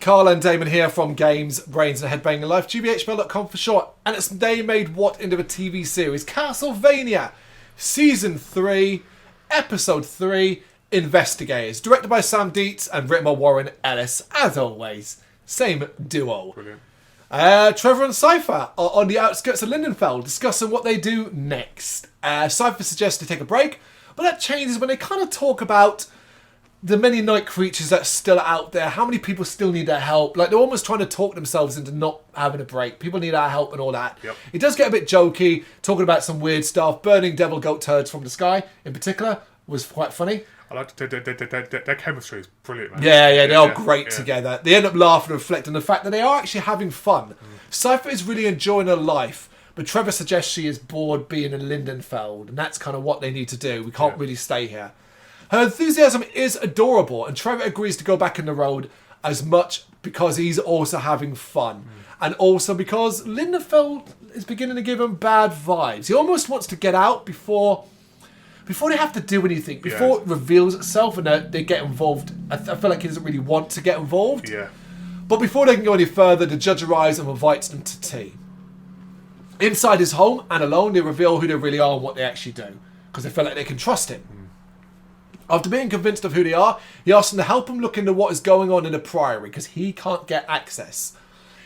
Carl and Damon here from Games, Brrraains A Head-Banging Life, gbhblofficial for short, and they made what into a TV series? Castlevania, Season 3, Episode 3, Investigators, directed by Sam Dietz and written by Warren Ellis, as always. Same duo. Brilliant. Trevor and Cypher are on the outskirts of Lindenfeld discussing what they do next. Cypher suggests to take a break, but that changes when they kind of talk about the many night creatures that are still out there, how many people still need their help. Like, they're almost trying to talk themselves into not having a break. People need our help and all that. Yep. It does get a bit jokey, talking about some weird stuff. Burning devil goat turds from the sky, in particular, was quite funny. I like their chemistry is brilliant, man. Yeah, they are great together. They end up laughing and reflecting on the fact that they are actually having fun. Cypher is really enjoying her life, but Trevor suggests she is bored being in Lindenfeld, and that's kind of what they need to do. We can't really stay here. Her enthusiasm is adorable, and Trevor agrees to go back on the road as much because he's also having fun. And also because Lindenfeld is beginning to give him bad vibes. He almost wants to get out before they have to do anything, before it reveals itself and they get involved. I feel like he doesn't really want to get involved. Yeah. But before they can go any further, the judge arrives and invites them to tea. Inside his home and alone, they reveal who they really are and what they actually do, because they feel like they can trust him. After being convinced of who they are, he asks them to help him look into what is going on in the Priory, because he can't get access.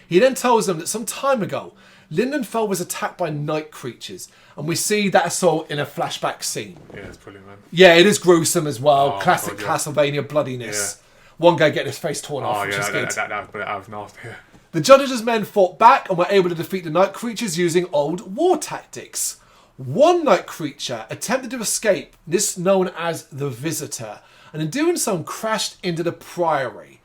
He then tells them that some time ago, Lindenfeld was attacked by night creatures, and we see that assault in a flashback scene. Yeah, it's brilliant, man. Yeah, it is gruesome as well. Oh, Classic God, Castlevania bloodiness. Yeah. One guy getting his face torn off, which is good. That was nasty. Yeah. The judge's men fought back and were able to defeat the night creatures using old war tactics. One night creature attempted to escape, this known as the Visitor, and in doing so crashed into the Priory.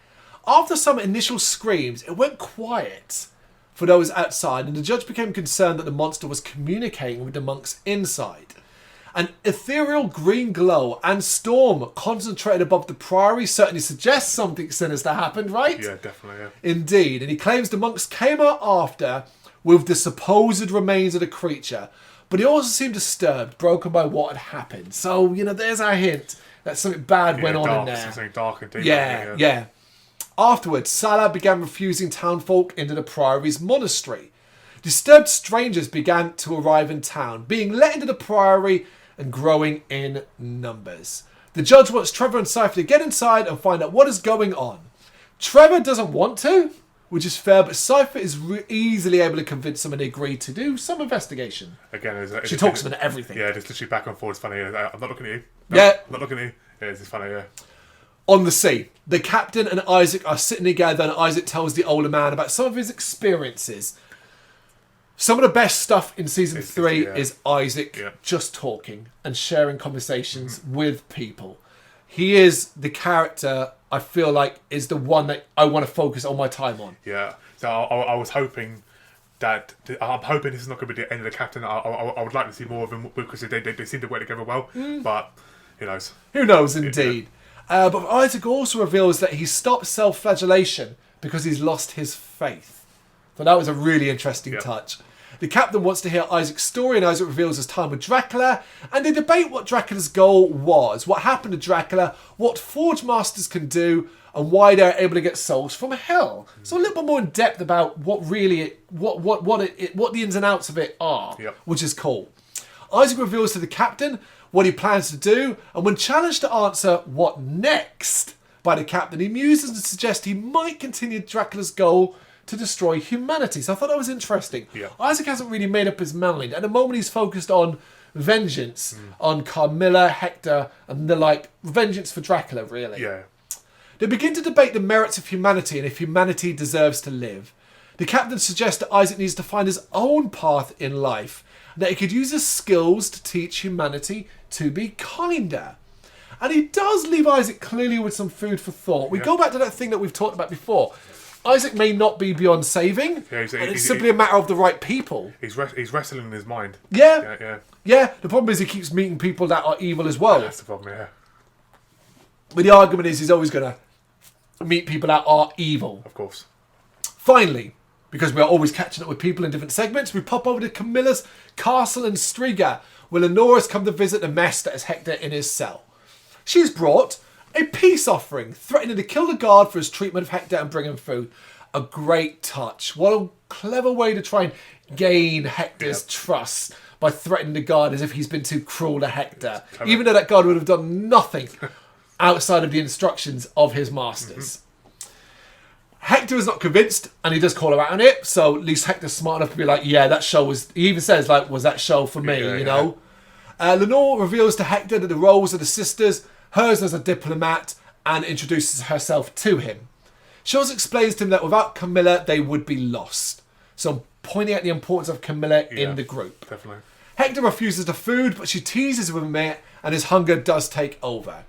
After some initial screams, it went quiet for those outside, and the judge became concerned that the monster was communicating with the monks inside. An ethereal green glow and storm concentrated above the Priory certainly suggests something sinister happened, right? Yeah, definitely, yeah. Indeed, and he claims the monks came out after with the supposed remains of the creature, but he also seemed disturbed, broken by what had happened. So, there's our hint that something bad went on in there. Something dark and deep. Yeah. Afterwards, Salah began refusing townfolk into the Priory's monastery. Disturbed strangers began to arrive in town, being let into the Priory and growing in numbers. The judge wants Trevor and Cypher to get inside and find out what is going on. Trevor doesn't want to, which is fair, but Cypher is easily able to convince them and they agree to do some investigation. Again, she talks them into everything. Yeah, just literally back and forth. It's funny. I'm not looking at you. No, I'm not looking at you. Yeah, it's funny, yeah. On the sea, the captain and Isaac are sitting together, and Isaac tells the older man about some of his experiences. Some of the best stuff in season 3 is Isaac just talking and sharing conversations with people. He is the character I feel like is the one that I want to focus all my time on. Yeah. So I was hoping that I'm hoping this is not going to be the end of the captain. I would like to see more of him because they seem to work together well. But who knows? Who knows, indeed. But Isaac also reveals that he stopped self-flagellation because he's lost his faith. So that was a really interesting touch. The captain wants to hear Isaac's story, and Isaac reveals his time with Dracula, and they debate what Dracula's goal was, what happened to Dracula, what Forge Masters can do, and why they're able to get souls from hell. So a little bit more in depth about what the ins and outs of it are, which is cool. Isaac reveals to the captain what he plans to do, and when challenged to answer what next by the captain, he muses and suggests he might continue Dracula's goal to destroy humanity. So I thought that was interesting. Isaac hasn't really made up his mind. At the moment, he's focused on vengeance on Carmilla, Hector, and vengeance for Dracula, really. Yeah. They begin to debate the merits of humanity and if humanity deserves to live. The captain suggests that Isaac needs to find his own path in life, and that he could use his skills to teach humanity to be kinder. And he does leave Isaac clearly with some food for thought. We go back to that thing that we've talked about before. Isaac may not be beyond saving, and it's simply a matter of the right people. He's wrestling in his mind. Yeah, the problem is he keeps meeting people that are evil as well. That's the problem, yeah. But the argument is he's always going to meet people that are evil. Of course. Finally, because we are always catching up with people in different segments, we pop over to Camilla's castle in Striga, where Lenore has come to visit the mess that is Hector in his cell. She's brought A peace offering, threatening to kill the guard for his treatment of Hector and bring him food. A great touch. What a clever way to try and gain Hector's trust by threatening the guard as if he's been too cruel to Hector. Even though that guard would have done nothing outside of the instructions of his masters. Hector is not convinced, and he does call her out on it, so at least Hector's smart enough to be like, yeah, that show was... He even says, like, was that show for me, you know? Lenore reveals to Hector that the roles of the sisters, hers as a diplomat, and introduces herself to him. She also explains to him that without Camilla, they would be lost. So pointing out the importance of Camilla in the group. Definitely. Hector refuses the food, but she teases him a bit, and his hunger does take over.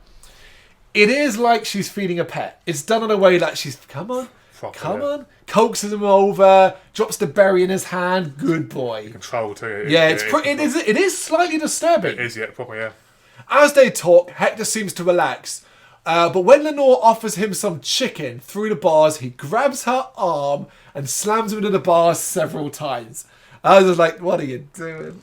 It is like she's feeding a pet. It's done in a way that she's, come on, coaxes him over, drops the berry in his hand. Good boy. Control too. It is slightly disturbing. It is, probably, yeah. As they talk, Hector seems to relax. But when Lenore offers him some chicken through the bars, he grabs her arm and slams him into the bars several times. I was just like, what are you doing?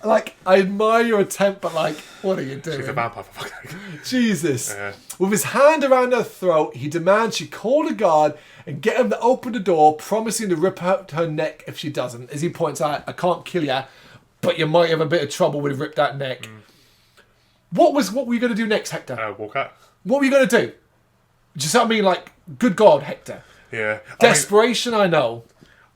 Like, I admire your attempt, but like, what are you doing? She's a vampire, for fuck's sake. Jesus. Yeah. With his hand around her throat, he demands she call the guard and get him to open the door, promising to rip out her neck if she doesn't. As he points out, I can't kill you, but you might have a bit of trouble with ripped that neck. What were you going to do next, Hector? Walk out. What were you going to do? Just I mean, like, good God, Hector. Yeah. Desperation, I know.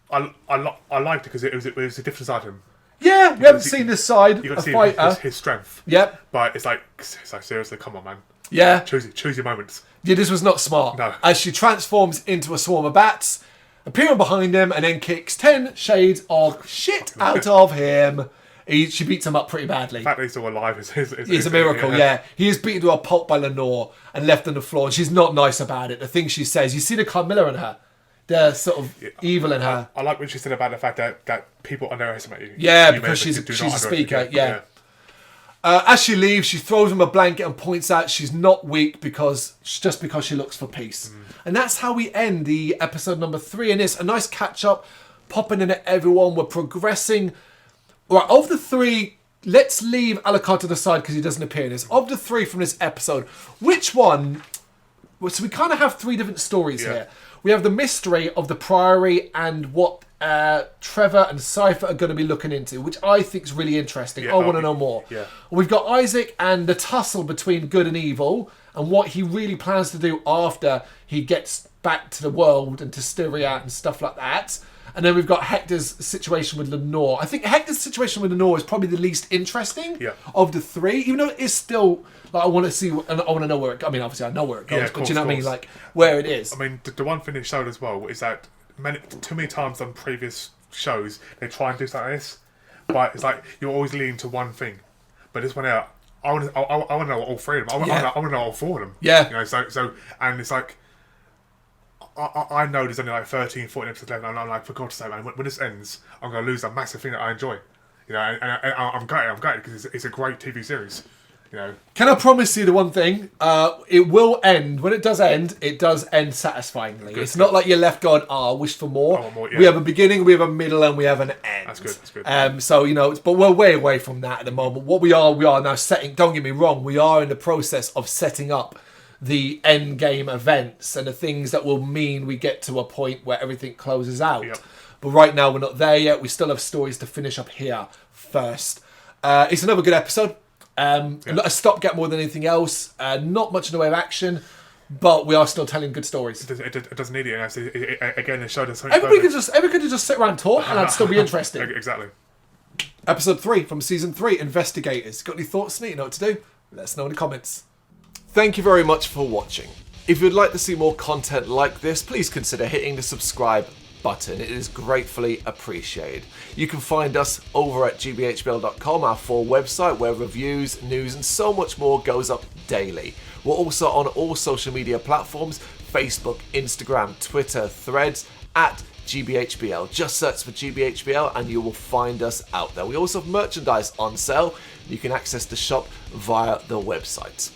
I liked it because it was a different side to him. Yeah, we haven't seen this side. You got to see fighter. His strength. Yep. But it's like seriously, come on, man. Yeah. Choose your moments. Yeah, this was not smart. No. As she transforms into a swarm of bats, appearing behind him, and then kicks 10 shades of shit out of him. She beats him up pretty badly. The fact that he's still alive is a miracle, yeah. He is beaten to a pulp by Lenore and left on the floor, and she's not nice about it. The things she says, you see the Carmilla in her. The sort of evil in her. I like what she said about the fact that people underestimate you. Yeah, because she's a speaker, yeah. As she leaves, she throws him a blanket and points out she's not weak because she looks for peace. And that's how we end the episode number 3. And it's a nice catch-up, popping in at everyone. We're progressing. Right, of the 3, let's leave Alucard to the side because he doesn't appear in this. Of the 3 from this episode, which one... So we kind of have 3 different stories here. We have the mystery of the Priory and what Trevor and Cypher are going to be looking into, which I think is really interesting. I want to know more. Yeah. We've got Isaac and the tussle between good and evil and what he really plans to do after he gets back to the world and to Styria and stuff like that. And then we've got Hector's situation with Lenore. I think Hector's situation with Lenore is probably the least interesting of the 3, even though it is still... Like, I want to see, and I want to know where it goes. I mean, obviously, I know where it goes, but you know what I mean? Like, where it is. I mean, the one thing it showed as well is that too many times on previous shows, they try and do something like this, but it's like, you're always leaning to one thing. But this one out, I want to know all 3 of them. I want to know all 4 of them. Yeah. You know, so and it's like, I know there's only like 13, 14 episodes left, and I'm like, for God's sake, man, when this ends, I'm going to lose that massive thing that I enjoy. You know, and I'm gutted because it's a great TV series. You know. Can I promise you the one thing? It will end. When it does end satisfyingly. It's not like you're left going, I wish for more. I want more, yeah. We have a beginning, we have a middle, and we have an end. That's good. So, you know, but we're way away from that at the moment. What we are now setting, don't get me wrong, we are in the process of setting up the end game events and the things that will mean we get to a point where everything closes out. Yep. But right now, we're not there yet. We still have stories to finish up here first. It's another good episode. A stopgap more than anything else. Not much in the way of action, but we are still telling good stories. It doesn't need it. Again, it showed us. Everybody could just sit around and talk, and I'd still be interested. Exactly. Episode 3 from season 3, Investigators. Got any thoughts, Sneak? You know what to do? Let us know in the comments. Thank you very much for watching. If you'd like to see more content like this, please consider hitting the subscribe button. It is gratefully appreciated. You can find us over at gbhbl.com, our full website where reviews, news and so much more goes up daily. We're also on all social media platforms, Facebook, Instagram, Twitter, Threads, at gbhbl. Just search for gbhbl and you will find us out there. We also have merchandise on sale. You can access the shop via the website.